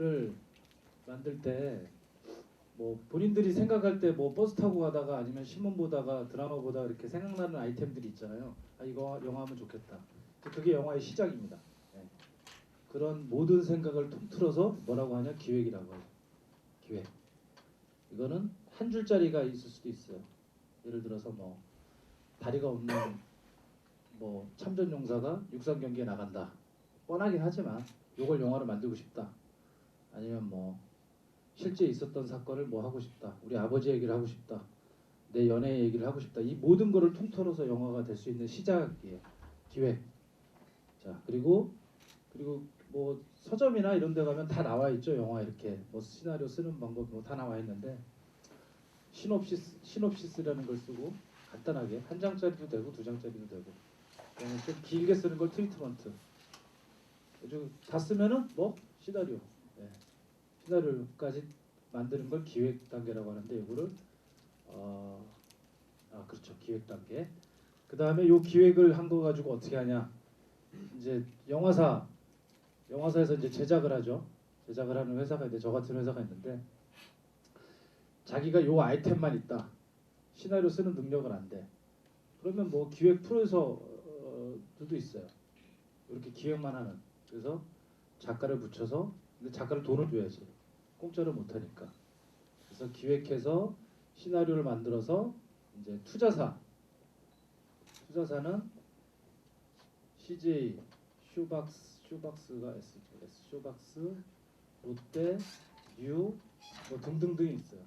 영화를 만들 때 뭐 본인들이 생각할 때 뭐 버스 타고 가다가 아니면 신문 보다가 드라마 보다가 이렇게 생각나는 아이템들이 있잖아요. 아 이거 영화 하면 좋겠다. 그게 영화의 시작입니다. 예. 그런 모든 생각을 통틀어서 뭐라고 하냐 기획이라고 하죠. 기획. 이거는 한 줄짜리가 있을 수도 있어요. 예를 들어서 뭐 다리가 없는 뭐 참전 용사가 육상 경기에 나간다. 뻔하긴 하지만 이걸 영화로 만들고 싶다. 아니면 뭐 실제 있었던 사건을 뭐 하고 싶다. 우리 아버지 얘기를 하고 싶다. 내 연애 얘기를 하고 싶다. 이 모든 거를 통틀어서 영화가 될 수 있는 시작이에요. 기획. 자 그리고 뭐 서점이나 이런 데 가면 다 나와 있죠. 영화 이렇게 뭐 시나리오 쓰는 방법 뭐 다 나와 있는데 시놉시스라는 걸 쓰고 간단하게 한 장짜리도 되고 두 장짜리도 되고 좀 길게 쓰는 걸 트리트먼트. 다 쓰면은 뭐 시나리오. 네. 시나리오까지 만드는 걸 기획 단계라고 하는데 이거를 그렇죠. 기획 단계. 그 다음에 요 기획을 한 거 가지고 어떻게 하냐? 이제 영화사에서 이제 제작을 하죠. 제작을 하는 회사가 있는데 저 같은 회사가 있는데 자기가 요 아이템만 있다. 시나리오 쓰는 능력은 안 돼. 그러면 뭐 기획 프로듀서들도 있어요. 이렇게 기획만 하는. 그래서 작가를 붙여서 근데 작가를 돈을 줘야지. 공짜로 못 하니까. 그래서 기획해서 시나리오를 만들어서 이제 투자사는 CJ, 슈박스가 슈박스, 롯데, 뉴, 뭐 등등등이 있어요.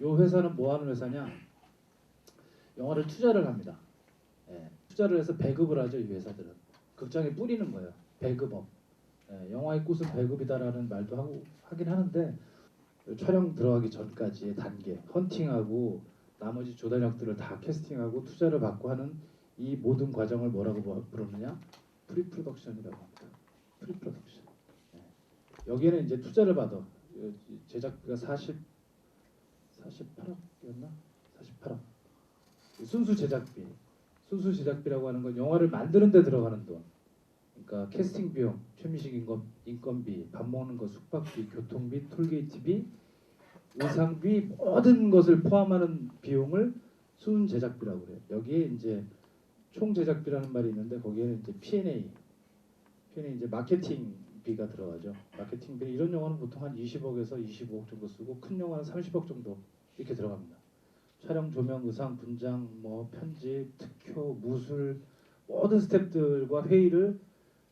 요 회사는 뭐 하는 회사냐? 영화를 투자를 합니다. 예, 투자를 해서 배급을 하죠. 이 회사들은 극장에 뿌리는 거예요. 배급업. 예, 영화의 꽃은 배급이다라는 말도 하긴 하는데 촬영 들어가기 전까지의 단계, 헌팅하고 나머지 조단역들을 다 캐스팅하고 투자를 받고 하는 이 모든 과정을 뭐라고 부르느냐? 프리프로덕션이라고 합니다. 프리프로덕션. 예. 여기에는 이제 투자를 받아. 제작비가 48억이었나? 48억. 순수 제작비라고 하는 건 영화를 만드는 데 들어가는 돈. 그러니까 캐스팅 비용, 최미식 인건비, 밥 먹는 거, 숙박비, 교통비, 톨게이트비, 의상비 모든 것을 포함하는 비용을 순 제작비라고 그래요. 여기에 이제 총 제작비라는 말이 있는데 거기에는 이제 P&A 이제 마케팅비가 들어가죠. 마케팅비 이런 영화는 보통 한 20억에서 25억 정도 쓰고 큰 영화는 30억 정도 이렇게 들어갑니다. 촬영, 조명, 의상, 분장, 뭐 편집, 특효, 무술 모든 스태프들과 회의를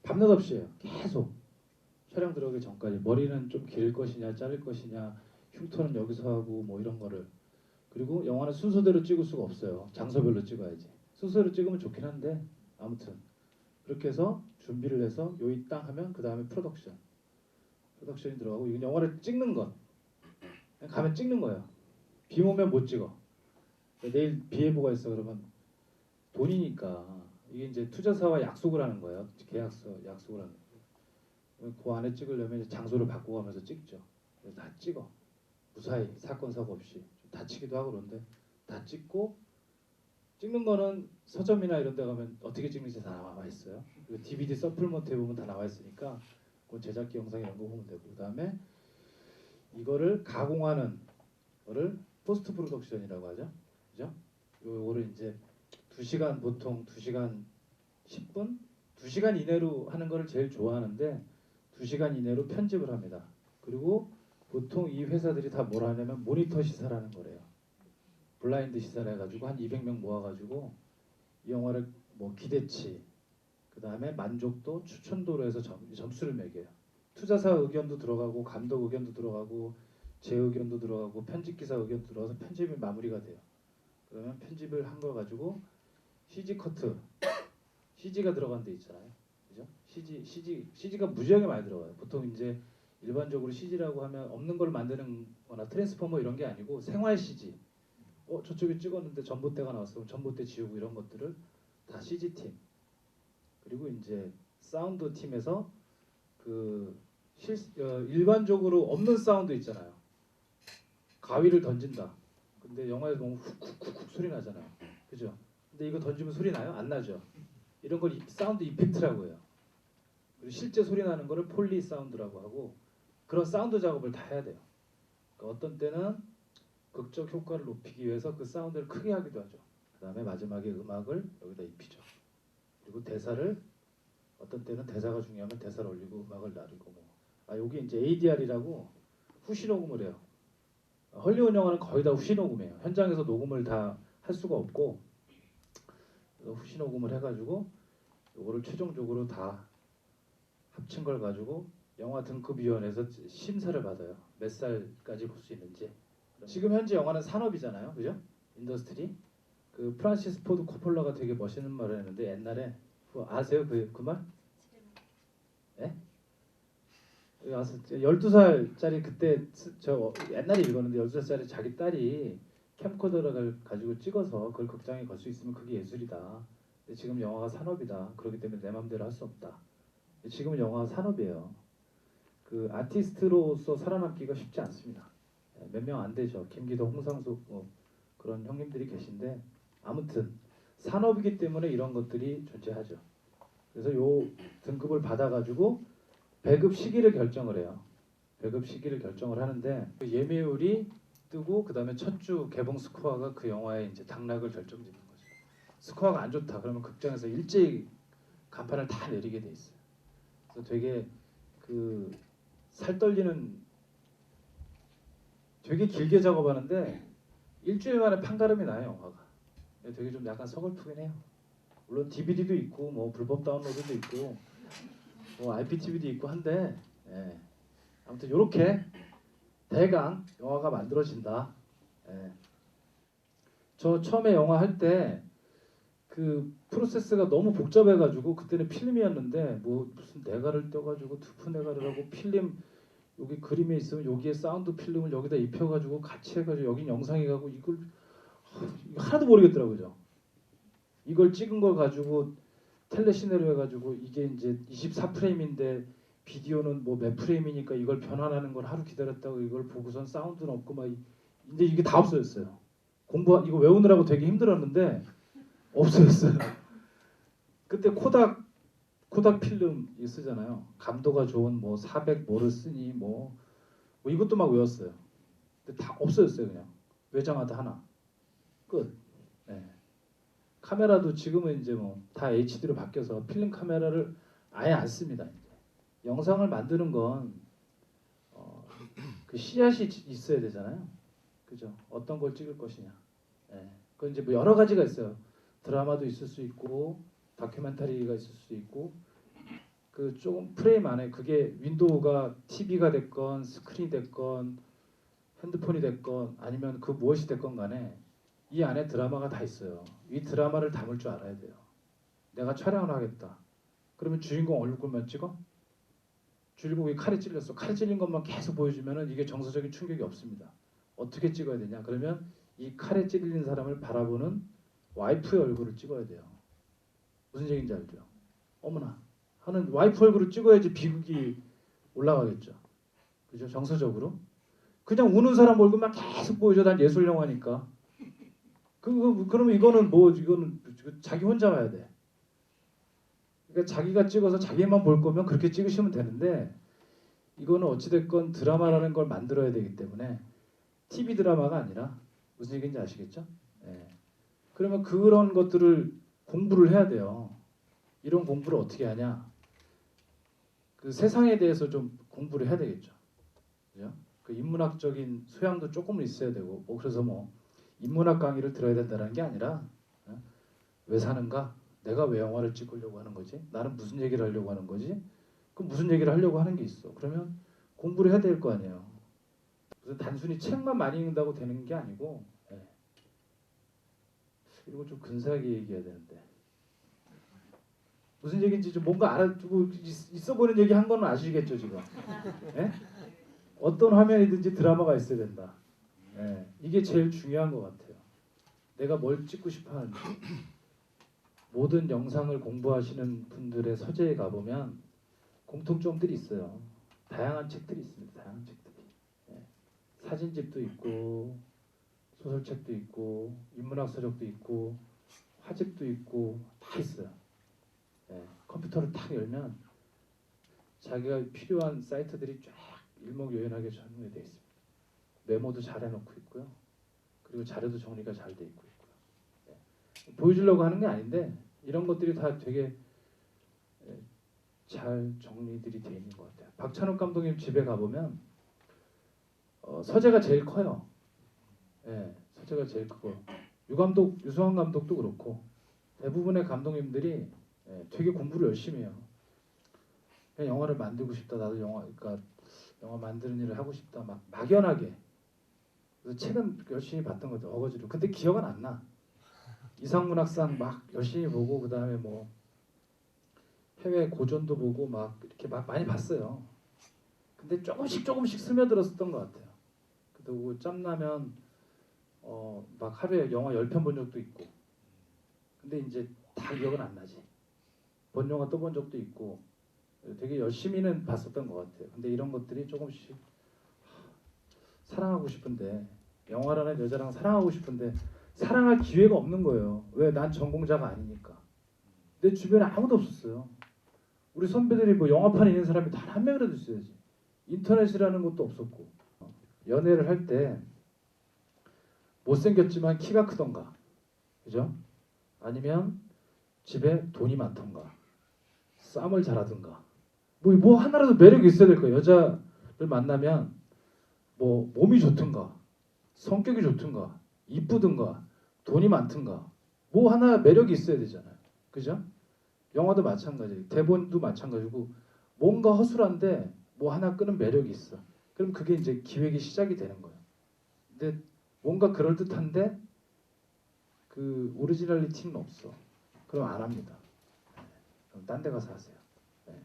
밤낮 없이 해요. 계속 촬영 들어가기 전까지 머리는 좀 길 것이냐 자를 것이냐 흉터는 여기서 하고 뭐 이런 거를 그리고 영화는 순서대로 찍을 수가 없어요. 장소별로 찍어야지. 순서대로 찍으면 좋긴 한데 아무튼 그렇게 해서 준비를 해서 요이 땅 하면 그 다음에 프로덕션이 들어가고 이건 영화를 찍는 것 그냥 가면 찍는 거예요. 비 오면 못 찍어. 내일 비 예보가 있어 그러면 돈이니까 이게 이제 투자사와 약속을 하는 거예요. 계약서 약속을 하는 거예요. 그 안에 찍으려면 이제 장소를 바꿔가면서 찍죠. 그래서 다 찍어. 무사히 사건 사고 없이 다치기도 하고 그런데 다 찍고 찍는 거는 서점이나 이런 데 가면 어떻게 찍는지 다 나와 있어요. 그리고 DVD 서플먼트에 보면 다 나와 있으니까 그 제작기 영상 이런 거 보면 되고 그다음에 이거를 가공하는 거를 포스트 프로덕션이라고 하죠. 그죠? 요거를 이제 2시간 보통 2시간 10분? 2시간 이내로 하는 거를 제일 좋아하는데 2시간 이내로 편집을 합니다. 그리고 보통 이 회사들이 다 뭘 하냐면 모니터 시사라는 거래요. 블라인드 시사를 해가지고 한 200명 모아가지고 이 영화를 뭐 기대치, 그 다음에 만족도, 추천도로 해서 점수를 매겨요. 투자사 의견도 들어가고 감독 의견도 들어가고 제 의견도 들어가고 편집기사 의견도 들어가서 편집이 마무리가 돼요. 그러면 편집을 한 거 가지고 CG 커트, CG가 들어간 데 있잖아요. 그죠? CG가 무지하게 많이 들어가요. 보통 이제 일반적으로 CG라고 하면 없는 걸 만드는 거나 트랜스포머 이런 게 아니고 생활 CG. 저쪽에 찍었는데 전봇대가 나왔으면 전봇대 지우고 이런 것들을 다 CG팀. 그리고 이제 사운드 팀에서 일반적으로 없는 사운드 있잖아요. 가위를 던진다. 근데 영화에서 보면 훅훅훅 소리 나잖아요. 그죠? 근데 이거 던지면 소리 나요? 안 나죠? 이런 걸 사운드 이펙트라고 해요. 그리고 실제 소리 나는 거를 폴리 사운드라고 하고 그런 사운드 작업을 다 해야 돼요. 그러니까 어떤 때는 극적 효과를 높이기 위해서 그 사운드를 크게 하기도 하죠. 그 다음에 마지막에 음악을 여기다 입히죠. 그리고 대사를 어떤 때는 대사가 중요하면 대사를 올리고 음악을 나르고 뭐. 여기 이제 ADR이라고 후시 녹음을 해요. 헐리우드 영화는 거의 다 후시 녹음해요. 현장에서 녹음을 다 할 수가 없고 후시 녹음을 해가지고 이거를 최종적으로 다 합친 걸 가지고 영화 등급위원회에서 심사를 받아요. 몇 살까지 볼 수 있는지. 지금 현재 영화는 산업이잖아요, 그죠? 인더스트리. 그 프란시스 포드 코폴라가 되게 멋있는 말을 했는데 옛날에 아세요 그 말? 예? 12살짜리 그때 저 옛날에 읽었는데 12살짜리 자기 딸이 캠코더를 가지고 찍어서 그걸 극장에 걸 수 있으면 그게 예술이다. 근데 지금 영화가 산업이다. 그렇기 때문에 내 마음대로 할 수 없다. 지금은 영화가 산업이에요. 그 아티스트로서 살아남기가 쉽지 않습니다. 몇 명 안 되죠. 김기덕, 홍상수 뭐 그런 형님들이 계신데 아무튼 산업이기 때문에 이런 것들이 존재하죠. 그래서 요 등급을 받아가지고 배급 시기를 결정을 해요. 배급 시기를 결정을 하는데 그 예매율이 뜨고 그 다음에 첫 주 개봉 스코어가 그 영화의 이제 당락을 결정짓는 거죠. 스코어가 안 좋다 그러면 극장에서 일제히 간판을 다 내리게 돼 있어요. 그래서 되게 그 살 떨리는 되게 길게 작업하는데 일주일 만에 판가름이 나요 영화가. 되게 좀 약간 서글프긴 해요. 물론 DVD도 있고 뭐 불법 다운로드도 있고 뭐 IPTV도 있고 한데 예. 아무튼 이렇게 대강 영화가 만들어진다. 예. 저 처음에 영화 할 때 그 프로세스가 너무 복잡해가지고 그때는 필름이었는데 뭐 무슨 네가를 떼가지고 투프 네가를 하고 필름 여기 그림에 있으면 여기에 사운드 필름을 여기다 입혀가지고 같이 해가지고 여긴 영상이 가고 이걸 이거 하나도 모르겠더라고요. 그죠? 이걸 찍은 걸 가지고 텔레시네로 해가지고 이게 이제 24프레임인데 비디오는 뭐 몇 프레임이니까 이걸 변환하는 걸 하루 기다렸다고 이걸 보고선 사운드는 없고 막 이제 이게 다 없어졌어요. 이거 외우느라고 되게 힘들었는데 없어졌어요. 그때 코닥 필름 쓰잖아요. 감도가 좋은 뭐 400 뭐를 쓰니 뭐 이것도 막 외웠어요. 근데 다 없어졌어요 그냥. 외장하드 하나. 끝. 네. 카메라도 지금은 이제 뭐 다 HD로 바뀌어서 필름 카메라를 아예 안 씁니다. 이제. 영상을 만드는 건 그 씨앗이 있어야 되잖아요. 그죠? 어떤 걸 찍을 것이냐. 예. 그건 이제 뭐 여러 가지가 있어요. 드라마도 있을 수 있고 다큐멘터리가 있을 수 있고 그 조금 프레임 안에 그게 윈도우가 TV가 됐건 스크린이 됐건 핸드폰이 됐건 아니면 그 무엇이 됐건 간에 이 안에 드라마가 다 있어요. 이 드라마를 담을 줄 알아야 돼요. 내가 촬영을 하겠다. 그러면 주인공 얼굴만 찍어? 주인공이 칼에 찔렸어. 칼에 찔린 것만 계속 보여주면은 이게 정서적인 충격이 없습니다. 어떻게 찍어야 되냐? 그러면 이 칼에 찔린 사람을 바라보는 와이프의 얼굴을 찍어야 돼요. 무슨 얘기인지 알죠? 어머나 하는 와이프 얼굴을 찍어야지 비극이 올라가겠죠. 그죠? 정서적으로. 그냥 우는 사람 얼굴만 계속 보여줘. 난 예술 영화니까. 그러면 이거는 자기 혼자 봐야 돼. 그러니까 자기가 찍어서 자기만 볼 거면 그렇게 찍으시면 되는데 이거는 어찌됐건 드라마라는 걸 만들어야 되기 때문에 TV 드라마가 아니라 무슨 얘기인지 아시겠죠? 예. 그러면 그런 것들을 공부를 해야 돼요. 이런 공부를 어떻게 하냐? 그 세상에 대해서 좀 공부를 해야 되겠죠. 그죠? 그 인문학적인 소양도 조금은 있어야 되고 그래서 뭐 인문학 강의를 들어야 된다는 게 아니라 왜 사는가? 내가 왜 영화를 찍으려고 하는 거지? 나는 무슨 얘기를 하려고 하는 거지? 그 무슨 얘기를 하려고 하는 게 있어. 그러면 공부를 해야 될 거 아니에요. 그래서 단순히 책만 많이 읽는다고 되는 게 아니고 이거 좀 근사하게 얘기해야 되는데 무슨 얘기인지 좀 뭔가 알아두고 있어 보이는 얘기 한 거는 아시겠죠 지금? 예? 어떤 화면이든지 드라마가 있어야 된다. 예. 이게 제일 중요한 것 같아요. 내가 뭘 찍고 싶어 하는지. 모든 영상을 공부하시는 분들의 서재에 가보면 공통점들이 있어요. 다양한 책들이 있습니다. 다양한 책들이. 예. 사진집도 있고 소설책도 있고 인문학 서적도 있고 화집도 있고 다 있어요. 예. 컴퓨터를 탁 열면 자기가 필요한 사이트들이 쫙 일목요연하게 정리되어 있습니다. 메모도 잘 해놓고 있고요. 그리고 자료도 정리가 잘 돼 있고 있고요. 네. 보여주려고 하는 게 아닌데 이런 것들이 다 되게 잘 정리들이 돼 있는 것 같아요. 박찬욱 감독님 집에 가보면 서재가 제일 커요. 예, 서재가 제일 크고 유수환 감독도 그렇고 대부분의 감독님들이 되게 공부를 열심히 해요. 그냥 영화를 만들고 싶다. 나도 그러니까 영화 만드는 일을 하고 싶다. 막 막연하게. 그래서 책은 열심히 봤던 거죠. 어거지로. 근데 기억은 안 나. 이상문학상 막 열심히 보고 그 다음에 뭐 해외 고전도 보고 막 이렇게 막 많이 봤어요. 근데 조금씩 스며들었었던 것 같아요. 그리고 짬나면 막 하루에 영화 10편 본 적도 있고. 근데 이제 다 기억은 안 나지. 본 영화 또 본 적도 있고 되게 열심히는 봤었던 것 같아요. 근데 이런 것들이 조금씩 사랑하고 싶은데 영화라는 여자랑 사랑하고 싶은데 사랑할 기회가 없는 거예요. 왜? 난 전공자가 아니니까. 내 주변에 아무도 없었어요. 우리 선배들이 뭐 영화판에 있는 사람이 단 한 명이라도 있어야지. 인터넷이라는 것도 없었고 연애를 할 때 못생겼지만 키가 크던가 그죠? 아니면 집에 돈이 많던가 쌈을 잘하던가 뭐 하나라도 매력이 있어야 될 거예요. 여자를 만나면 뭐 몸이 좋든가 성격이 좋든가 이쁘든가 돈이 많든가 뭐 하나 매력이 있어야 되잖아요. 그죠? 영화도 마찬가지예요. 대본도 마찬가지고 뭔가 허술한데 뭐 하나 끄는 매력이 있어. 그럼 그게 이제 기획이 시작이 되는 거예요. 근데 뭔가 그럴듯한데 그 오리지널리티는 없어. 그럼 안 합니다. 그럼 딴 데 가서 하세요. 네.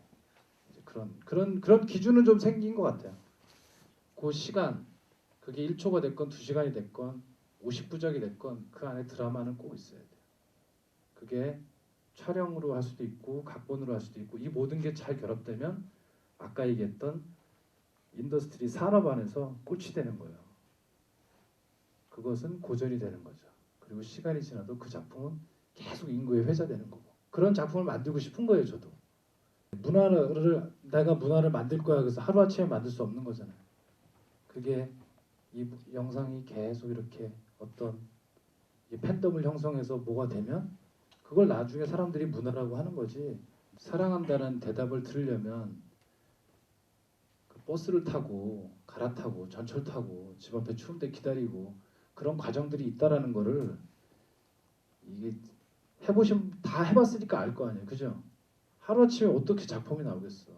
이제 그런 기준은 좀 생긴 것 같아요. 그 시간 그게 1초가 됐건 2시간이 됐건 50부작이 됐건 그 안에 드라마는 꼭 있어야 돼요. 그게 촬영으로 할 수도 있고 각본으로 할 수도 있고 이 모든 게 잘 결합되면 아까 얘기했던 인더스트리 산업 안에서 꽃이 되는 거예요. 그것은 고전이 되는 거죠. 그리고 시간이 지나도 그 작품은 계속 인구에 회자되는 거고 그런 작품을 만들고 싶은 거예요. 저도 내가 문화를 만들 거야 그래서 하루아침에 만들 수 없는 거잖아요. 그게 이 영상이 계속 이렇게 어떤 팬덤을 형성해서 뭐가 되면 그걸 나중에 사람들이 문화라고 하는 거지. 사랑한다는 대답을 들으려면 그 버스를 타고 갈아타고 전철 타고 집 앞에 추운데 기다리고 그런 과정들이 있다라는 거를 이게 다 해봤으니까 알 거 아니에요. 그죠? 하루아침에 어떻게 작품이 나오겠어.